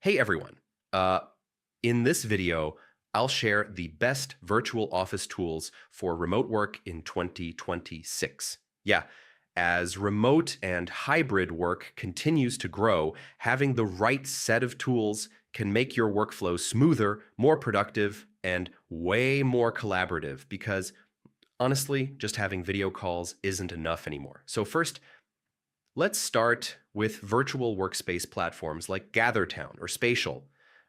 Hey everyone. Uh, in this video, I'll share the best virtual office tools for remote work in 2026. Yeah, as remote and hybrid work continues to grow, having the right set of tools can make your workflow smoother, more productive, and way more collaborative because honestly, just having video calls isn't enough anymore. So first, let's start with virtual workspace platforms like GatherTown or Spatial.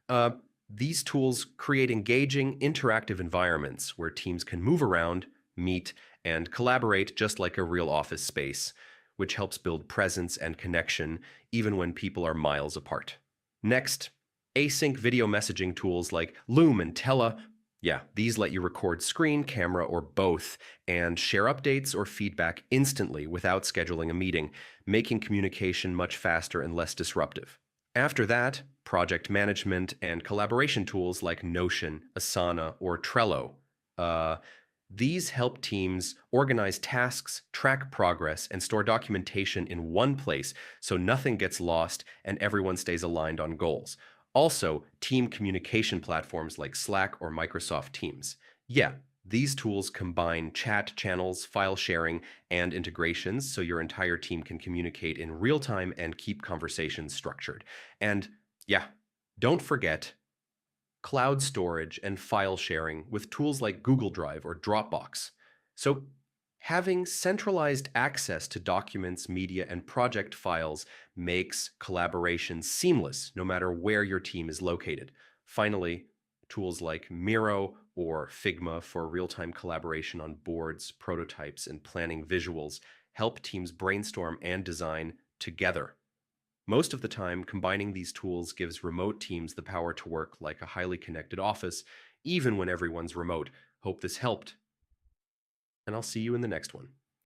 Uh, these tools create engaging, interactive environments where teams can move around, meet, and collaborate just like a real office space, which helps build presence and connection even when people are miles apart. Next, async video messaging tools like Loom and Tela. Yeah, these let you record screen, camera, or both and share updates or feedback instantly without scheduling a meeting, making communication much faster and less disruptive. After that, project management and collaboration tools like Notion, Asana, or Trello. Uh, these help teams organize tasks, track progress, and store documentation in one place so nothing gets lost and everyone stays aligned on goals. Also, team communication platforms like Slack or Microsoft Teams. Yeah, these tools combine chat channels, file sharing, and integrations so your entire team can communicate in real time and keep conversations structured. And yeah, don't forget cloud storage and file sharing with tools like Google Drive or Dropbox. So having centralized access to documents, media, and project files makes collaboration seamless no matter where your team is located. Finally, tools like Miro or Figma for real-time collaboration on boards, prototypes, and planning visuals help teams brainstorm and design together. Most of the time, combining these tools gives remote teams the power to work like a highly connected office, even when everyone's remote. Hope this helped, and I'll see you in the next one.